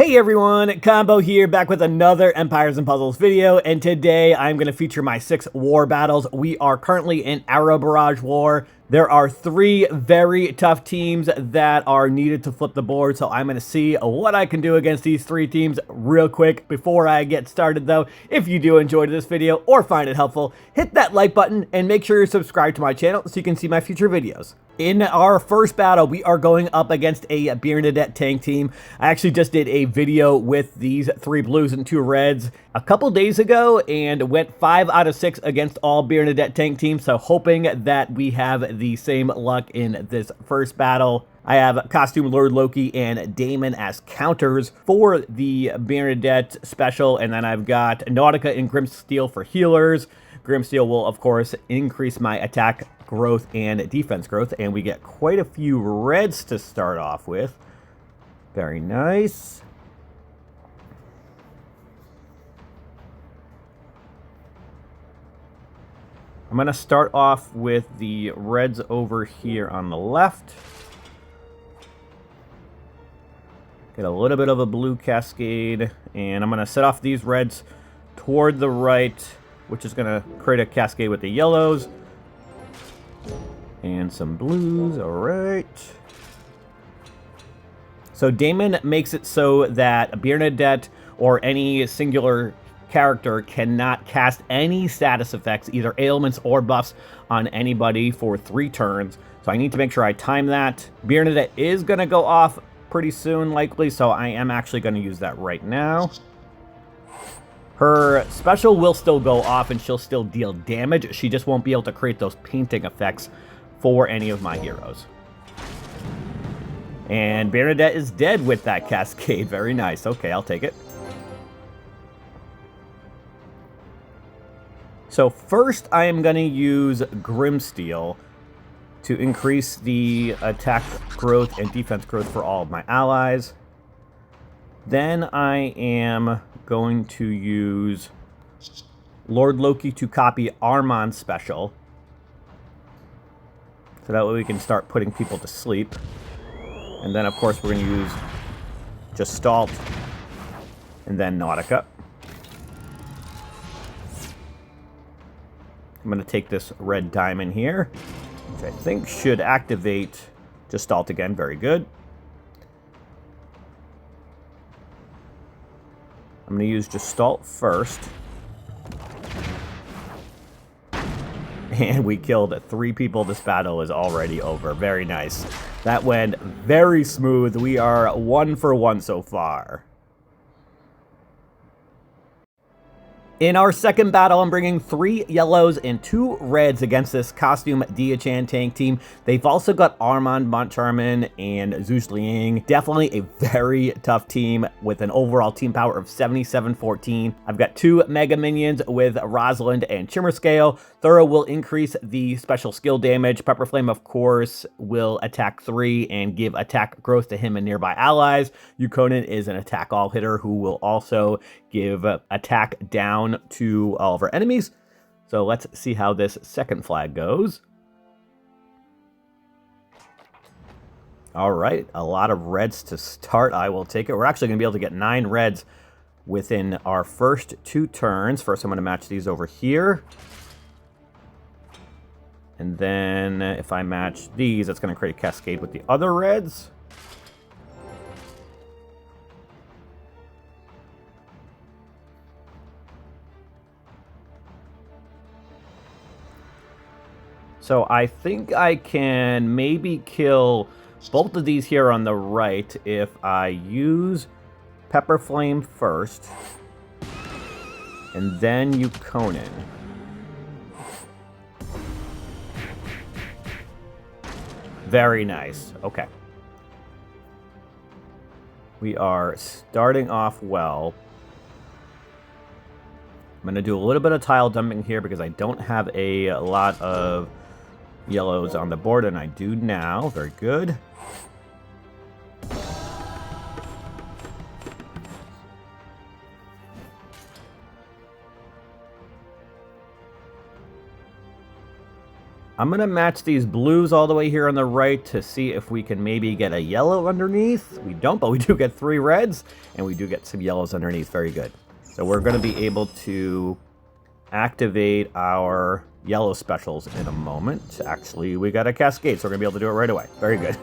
Hey everyone, Combo here, back with another Empires and Puzzles video, and today I'm going to feature my 6 war battles. We are currently in Arrow Barrage War. There are 3 very tough teams that are needed to flip the board, so I'm going to see what I can do against these 3 teams real quick. Before I get started though, if you do enjoy this video or find it helpful, hit that like button and make sure you're subscribed to my channel so you can see my future videos. In our first battle, we are going up against a Bernadette tank team. I actually just did a video with these 3 blues and 2 reds a couple days ago and went 5 out of 6 against all Bernadette tank teams. So hoping that we have the same luck in this first battle. I have Costume Lord Loki and Damon as counters for the Bernadette special. And then I've got Nautica and Grimsteel for healers. Grimsteel will, of course, increase my attack growth and defense growth, and we get quite a few reds to start off with. Very nice. I'm going to start off with the reds over here on the left. Get a little bit of a blue cascade, and I'm going to set off these reds toward the right, which is going to create a cascade with the yellows. And some blues, all right. So Damon makes it so that Bernadette or any singular character cannot cast any status effects, either ailments or buffs, on anybody for 3 turns. So I need to make sure I time that. Bernadette is going to go off pretty soon, likely, so I am actually going to use that right now. Her special will still go off and she'll still deal damage. She just won't be able to create those painting effects for any of my heroes. And Bernadette is dead with that cascade. Very nice. Okay, I'll take it. So first I am going to use Grimsteel to increase the attack growth and defense growth for all of my allies. Then I am going to use Lord Loki to copy Armand's special. So that way we can start putting people to sleep. And then, of course, we're going to use Gestalt and then Nautica. I'm going to take this red diamond here, which I think should activate Gestalt again. Very good. I'm going to use Gestalt first. And we killed 3 people. This battle is already over. Very nice. That went very smooth. We are 1 for 1 so far. In our second battle, I'm bringing 3 yellows and 2 reds against this Costume Diachan tank team. They've also got Armand Moncharmin and Zeus Liang. Definitely a very tough team with an overall team power of 77-14. I've got 2 Mega Minions with Rosalind and Shimmerscale. Thorough will increase the special skill damage. Pepper Flame, of course, will attack 3 and give attack growth to him and nearby allies. Yukonin is an attack all hitter who will also give attack down to all of our enemies. So let's see how this second flag goes. All right, a lot of reds to start. I will take it. We're actually going to be able to get 9 reds within our first 2 turns. First, I'm going to match these over here. And then if I match these, that's going to create a cascade with the other reds. So I think I can maybe kill both of these here on the right if I use Pepper Flame first and then Yukonin. Very nice. Okay. We are starting off well. I'm going to do a little bit of tile dumping here because I don't have a lot of yellows on the board, and I do now. Very good. I'm going to match these blues all the way here on the right to see if we can maybe get a yellow underneath. We don't, but we do get 3 reds, and we do get some yellows underneath. Very good. So we're going to be able to activate our yellow specials in a moment. Actually, we got a cascade, so we're going to be able to do it right away. Very good.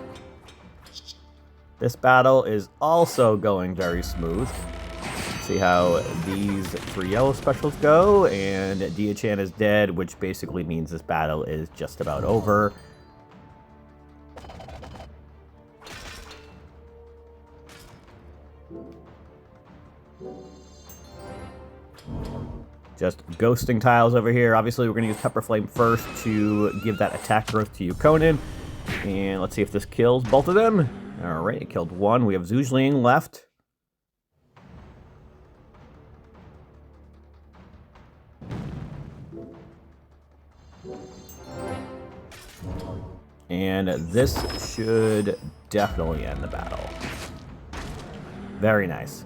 This battle is also going very smooth. See how these 3 yellow specials go, and Dia-chan is dead, which basically means this battle is just about over. Just ghosting tiles over here. Obviously, we're going to use Pepper Flame first to give that attack growth to Yukonin. And let's see if this kills both of them. All right, it killed one. We have Zhuzhling left. And this should definitely end the battle. Very nice.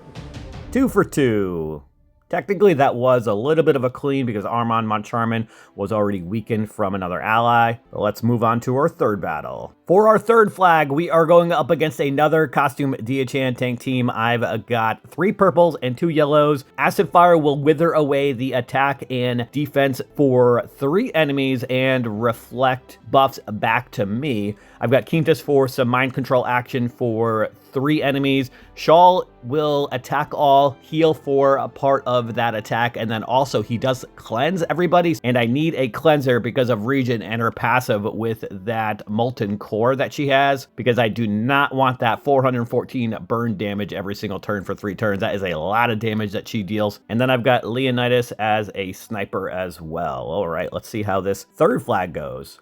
2 for 2. Technically, that was a little bit of a clean because Armand Moncharmin was already weakened from another ally. But let's move on to our third battle. For our third flag, we are going up against another costume Dia-chan tank team. I've got 3 purples and 2 yellows. Acid Fire will wither away the attack and defense for 3 enemies and reflect buffs back to me. I've got Quintus for some mind control action for 3 enemies. Shawl will attack all, heal for a part of that attack, and then also he does cleanse everybody. And I need a cleanser because of Regent and her passive with that molten core that she has, because I do not want that 414 burn damage every single turn for 3 turns. That is a lot of damage that she deals. And then I've got Leonidas as a sniper as well. All right, let's see how this third flag goes.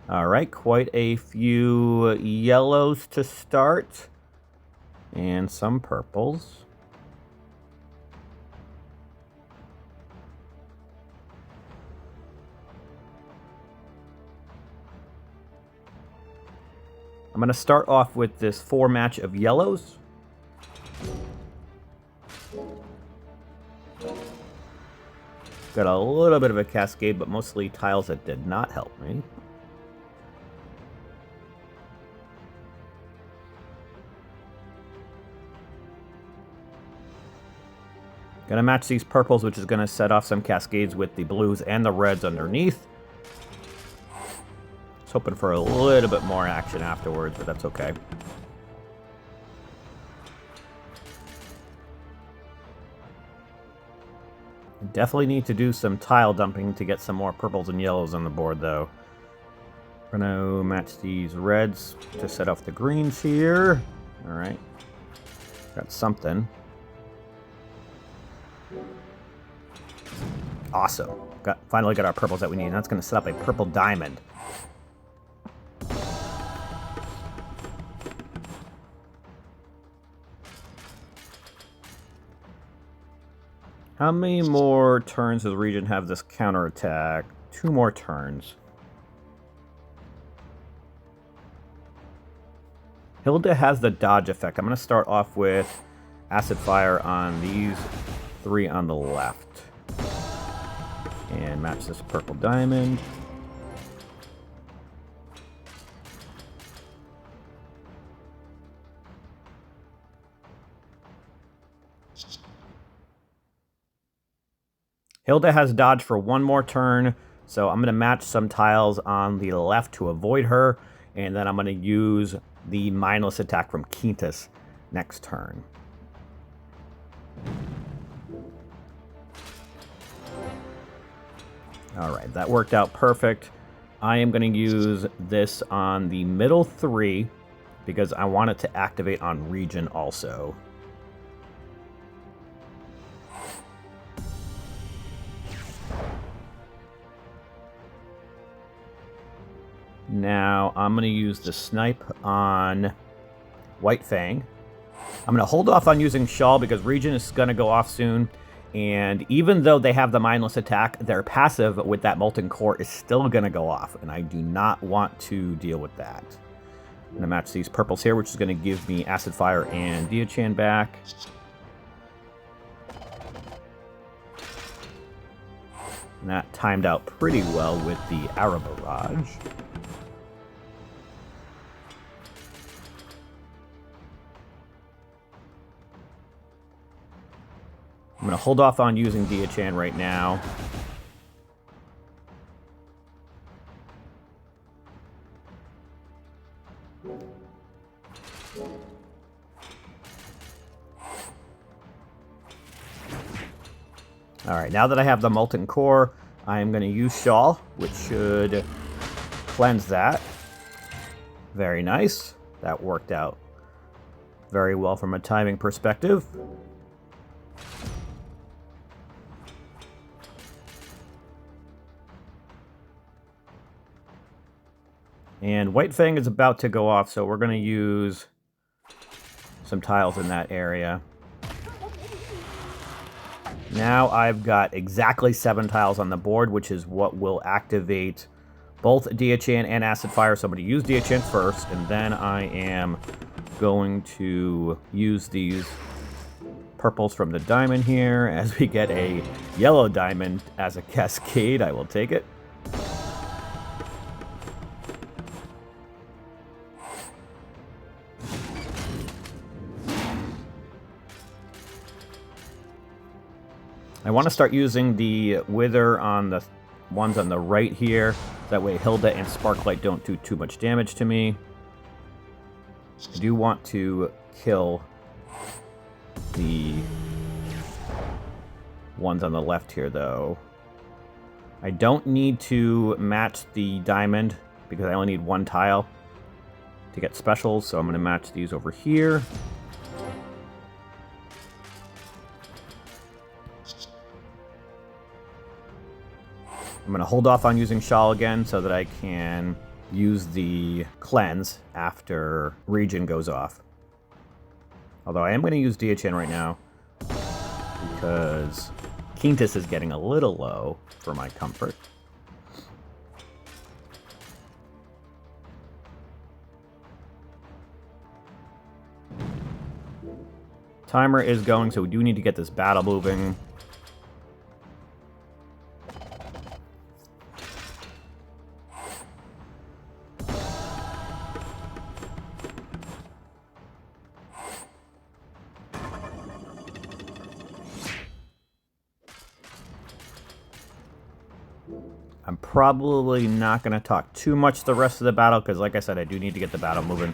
All right, quite a few yellows to start, and some purples. I'm going to start off with this 4 match of yellows. Got a little bit of a cascade, but mostly tiles that did not help me. Gonna match these purples, which is gonna set off some cascades with the blues and the reds underneath. I was hoping for a little bit more action afterwards, but that's okay. Definitely need to do some tile dumping to get some more purples and yellows on the board, though. We're gonna match these reds to set off the greens here. All right, got something. Awesome. Finally got our purples that we need. That's going to set up a purple diamond. How many more turns does Regent have this counterattack? 2 more turns. Hilda has the dodge effect. I'm going to start off with Acid Fire on these 3 on the left. And match this purple diamond. Hilda has dodge for 1 more turn, so I'm going to match some tiles on the left to avoid her, and then I'm going to use the mindless attack from Quintus next turn. All right, that worked out perfect. I am going to use this on the middle 3 because I want it to activate on Region also. Now, I'm going to use the snipe on White Fang. I'm going to hold off on using Shawl because Region is going to go off soon. And even though they have the mindless attack, their passive with that molten core is still going to go off. And I do not want to deal with that. I'm going to match these purples here, which is going to give me Acid Fire and Diachan back. And that timed out pretty well with the Arrow Barrage. I'm going to hold off on using Diachan right now. Alright, now that I have the Molten Core, I am going to use Shawl, which should cleanse that. Very nice. That worked out very well from a timing perspective. And White Fang is about to go off, so we're going to use some tiles in that area. Now I've got exactly 7 tiles on the board, which is what will activate both Diachan and Acid Fire. So I'm going to use Diachan first, and then I am going to use these purples from the diamond here. As we get a yellow diamond as a cascade, I will take it. I want to start using the Wither on the ones on the right here. That way Hilda and Sparklight don't do too much damage to me. I do want to kill the ones on the left here, though. I don't need to match the diamond because I only need 1 tile to get specials, so I'm going to match these over here. I'm going to hold off on using Shawl again so that I can use the cleanse after Regen goes off. Although I am going to use Diachan right now because Quintus is getting a little low for my comfort. Timer is going, so we do need to get this battle moving. I'm probably not going to talk too much the rest of the battle, because like I said, I do need to get the battle moving.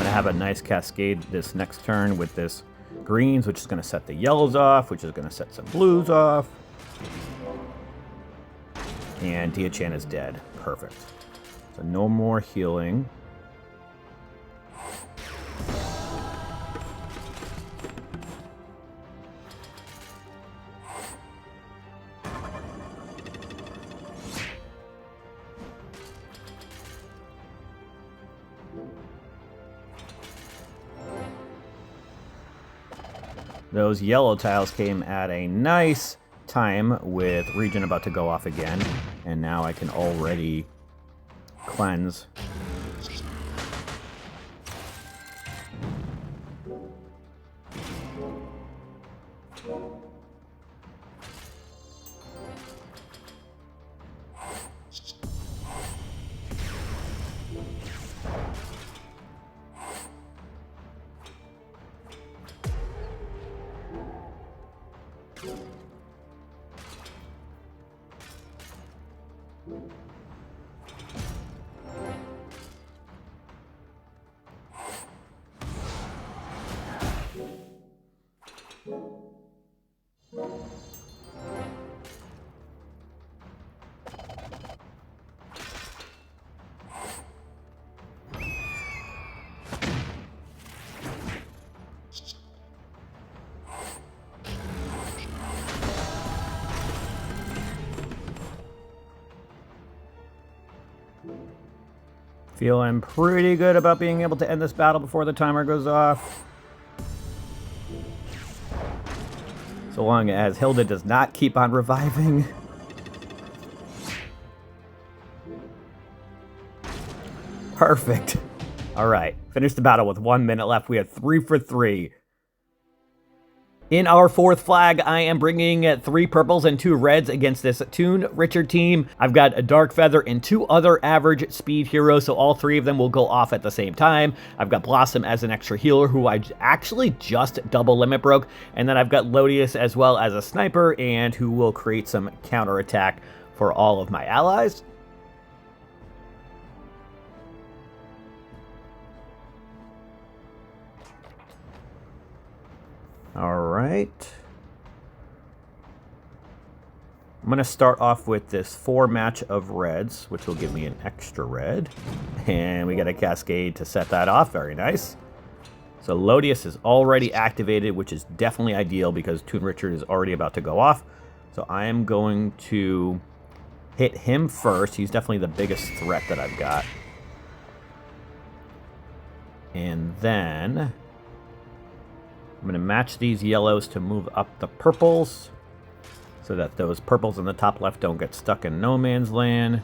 Have a nice cascade this next turn with this greens, which is going to set the yellows off, which is going to set some blues off. And Diachan is dead. Perfect. So no more healing. Those yellow tiles came at a nice time with Regen about to go off again, and now I can already cleanse. Feeling pretty good about being able to end this battle before the timer goes off. So long as Hilda does not keep on reviving. Perfect. All right, finish the battle with 1 minute left. We have 3 for 3. In our fourth flag, I am bringing 3 purples and 2 reds against this Toon Richard team. I've got a Dark Feather and 2 other average speed heroes, so all 3 of them will go off at the same time. I've got Blossom as an extra healer, who I actually just double limit broke, and then I've got Lodius as well as a sniper, and who will create some counterattack for all of my allies. All right. I'm going to start off with this 4 match of reds, which will give me an extra red. And we got a cascade to set that off. Very nice. So Lodius is already activated, which is definitely ideal because Toon Richard is already about to go off. So I am going to hit him first. He's definitely the biggest threat that I've got. And then I'm going to match these yellows to move up the purples so that those purples in the top left don't get stuck in no man's land.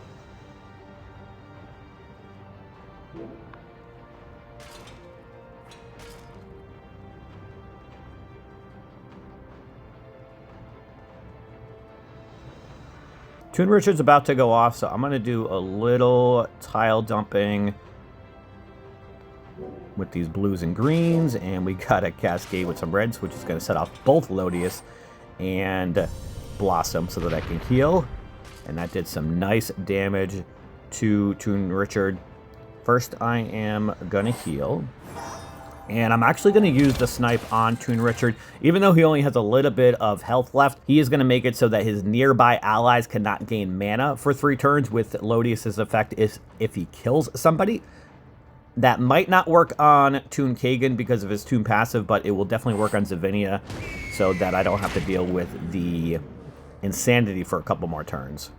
Toon Richard's about to go off, so I'm going to do a little tile dumping with these blues and greens, and we got a cascade with some reds, which is going to set off both Lodius and Blossom so that I can heal. And that did some nice damage to Toon Richard. First, I am going to heal. And I'm actually going to use the snipe on Toon Richard. Even though he only has a little bit of health left, he is going to make it so that his nearby allies cannot gain mana for 3 turns with Lodius's effect if he kills somebody. That might not work on Toon Kagan because of his Toon passive, but it will definitely work on Zavinia so that I don't have to deal with the insanity for a couple more turns.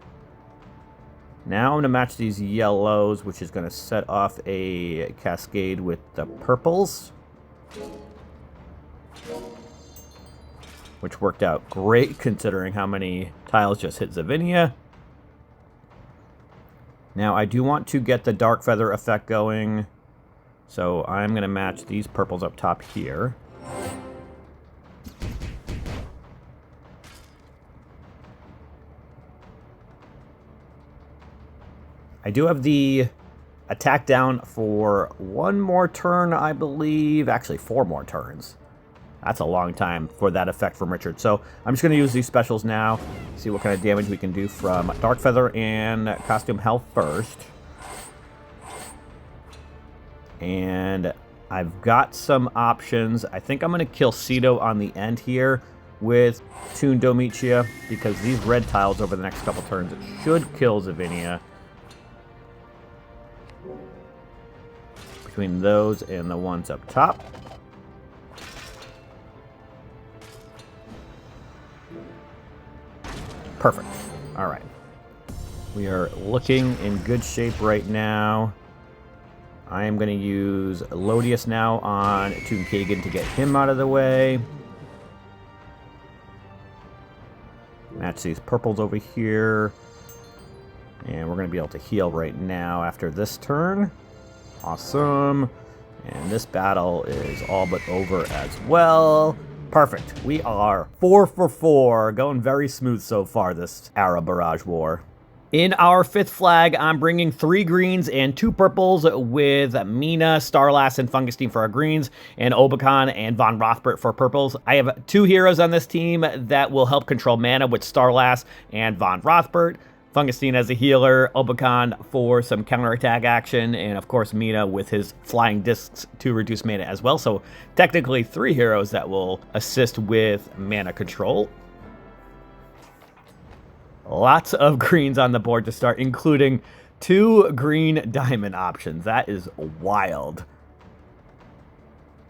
Now I'm going to match these yellows, which is going to set off a cascade with the purples, which worked out great considering how many tiles just hit Zavinia. Now I do want to get the Dark Feather effect going. So I'm going to match these purples up top here. I do have the attack down for 1 more turn, I believe. Actually, 4 more turns. That's a long time for that effect from Richard. So I'm just going to use these specials now. See what kind of damage we can do from Dark Feather and Costume Health first. And I've got some options. I think I'm going to kill Cedo on the end here with Toon Domitia because these red tiles over the next couple turns should kill Zavinia. Between those and the ones up top. Perfect. All right. We are looking in good shape right now. I am going to use Lodius now on Toon Kagan to get him out of the way. Match these purples over here. And we're going to be able to heal right now after this turn. Awesome. And this battle is all but over as well. Perfect. We are 4 for 4. Going very smooth so far, this Ara Barrage War. In our 5th flag, I'm bringing 3 greens and 2 purples with Mina, Starlass, and Fungustine for our greens, and Obakan and Von Rothbert for purples. I have 2 heroes on this team that will help control mana with Starlass and Von Rothbert. Fungustine as a healer, Obakan for some counterattack action, and of course Mina with his flying discs to reduce mana as well. So technically 3 heroes that will assist with mana control. Lots of greens on the board to start, including 2 green diamond options. That is wild.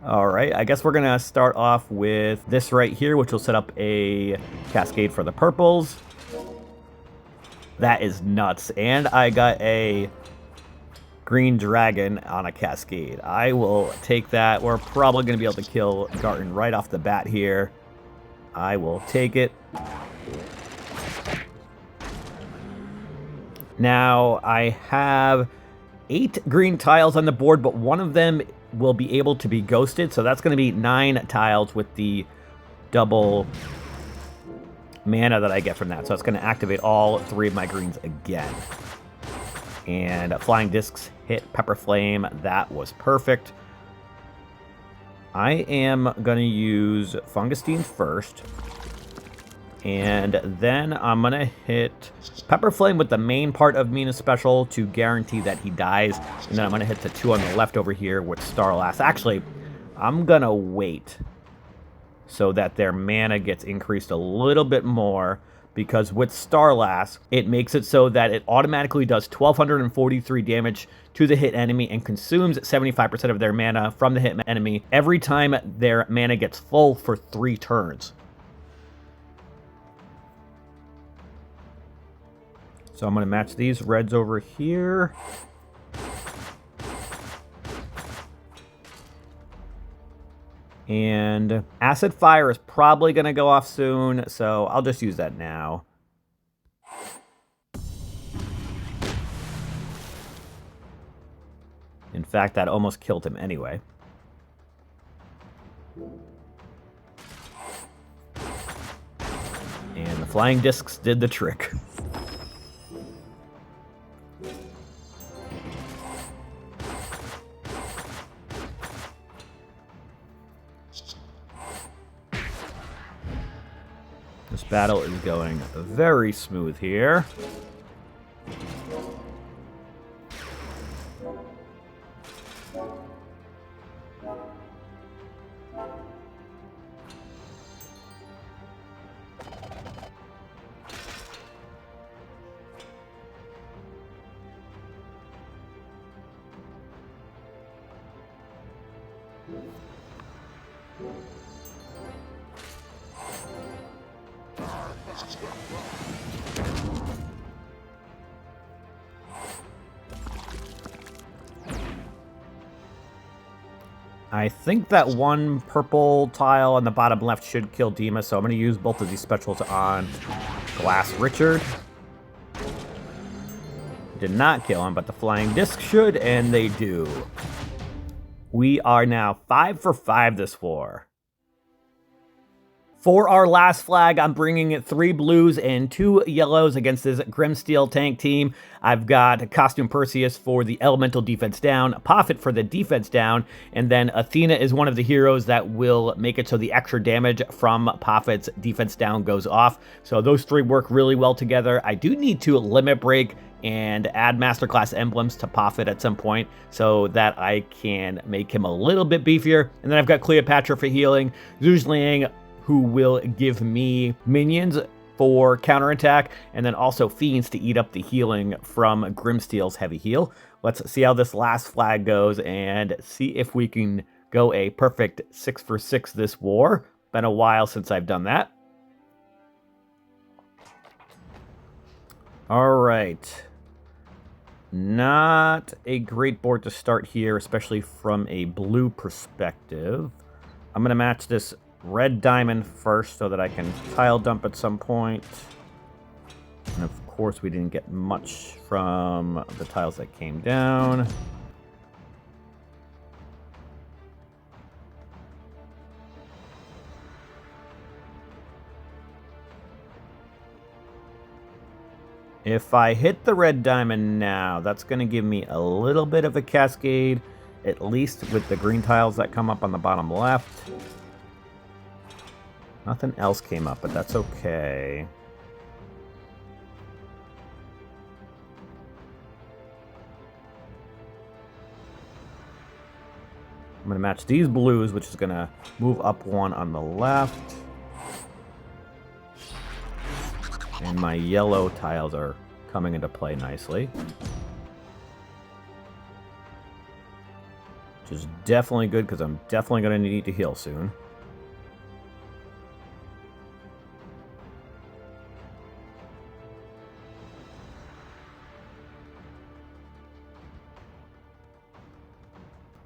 All right, I guess we're going to start off with this right here, which will set up a cascade for the purples. That is nuts. And I got a green dragon on a cascade. I will take that. We're probably going to be able to kill Garten right off the bat here. I will take it. Now, I have 8 green tiles on the board, but one of them will be able to be ghosted. So that's going to be 9 tiles with the double mana that I get from that. So it's going to activate all 3 of my greens again. And Flying Discs hit Pepper Flame. That was perfect. I am going to use Fungustine first. And then I'm going to hit Pepper Flame with the main part of Mina's special to guarantee that he dies. And then I'm going to hit the 2 on the left over here with Starlass. Actually, I'm going to wait so that their mana gets increased a little bit more, because with Starlass, it makes it so that it automatically does 1,243 damage to the hit enemy and consumes 75% of their mana from the hit enemy every time their mana gets full for 3 turns. So I'm going to match these reds over here. And Acid Fire is probably going to go off soon, so I'll just use that now. In fact, that almost killed him anyway. And the Flying Discs did the trick. This battle is going very smooth here. I think that one purple tile on the bottom left should kill Dima, so I'm going to use both of these specials on Glass Richard. Did not kill him, but the Flying Disc should, and they do. We are now 5 for 5 this war. For our last flag, I'm bringing 3 blues and 2 yellows against this Grimsteel tank team. I've got Costume Perseus for the elemental defense down, Poffit for the defense down, and then Athena is one of the heroes that will make it so the extra damage from Poffit's defense down goes off. So those 3 work really well together. I do need to limit break and add masterclass emblems to Poffit at some point so that I can make him a little bit beefier. And then I've got Cleopatra for healing, Zhuzhliang, who will give me minions for counterattack, and then also fiends to eat up the healing from Grimsteel's heavy heal. Let's see how this last flag goes and see if we can go a perfect 6 for 6 this war. Been a while since I've done that. All right. Not a great board to start here, especially from a blue perspective. I'm going to match this red diamond first so that I can tile dump at some point. And of course we didn't get much from the tiles that came down. If I hit the red diamond now, that's going to give me a little bit of a cascade, at least with the green tiles that come up on the bottom left. Nothing else came up, but that's okay. I'm going to match these blues, which is going to move up 1 on the left. And my yellow tiles are coming into play nicely. Which is definitely good, because I'm definitely going to need to heal soon.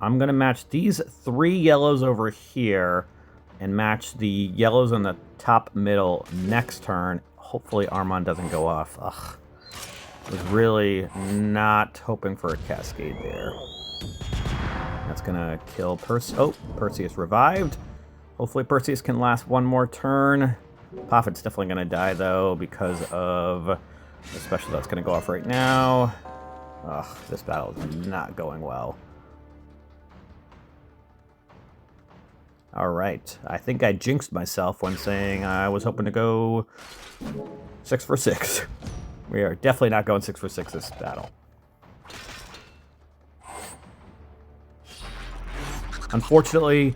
I'm going to match these 3 yellows over here and match the yellows on the top middle next turn. Hopefully Armand doesn't go off. Ugh. Was really not hoping for a cascade there. That's going to kill Oh, Perseus revived. Hopefully Perseus can last one more turn. Poffit's definitely going to die, though, because of the special that's going to go off right now. Ugh, this battle is not going well. All right. I think I jinxed myself when saying I was hoping to go 6 for 6. We are definitely not going 6 for 6 this battle. Unfortunately,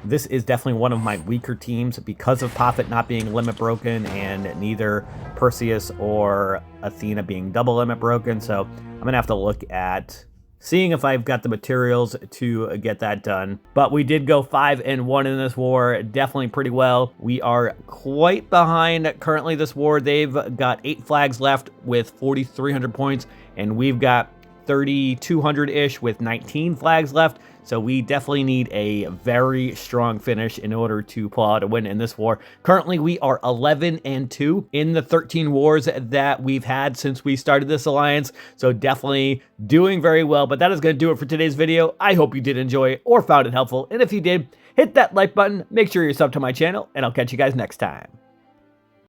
this is definitely one of my weaker teams because of Poffit not being limit broken and neither Perseus or Athena being double limit broken. So I'm going to have to look at seeing if I've got the materials to get that done. But we did go 5-1 in this war, definitely pretty well. We are quite behind currently this war. They've got 8 flags left with 4,300 points, and we've got 3,200-ish with 19 flags left. So we definitely need a very strong finish in order to pull out a win in this war. Currently, we are 11-2 in the 13 wars that we've had since we started this alliance. So definitely doing very well. But that is going to do it for today's video. I hope you did enjoy it or found it helpful. And if you did, hit that like button, make sure you're subbed to my channel, and I'll catch you guys next time.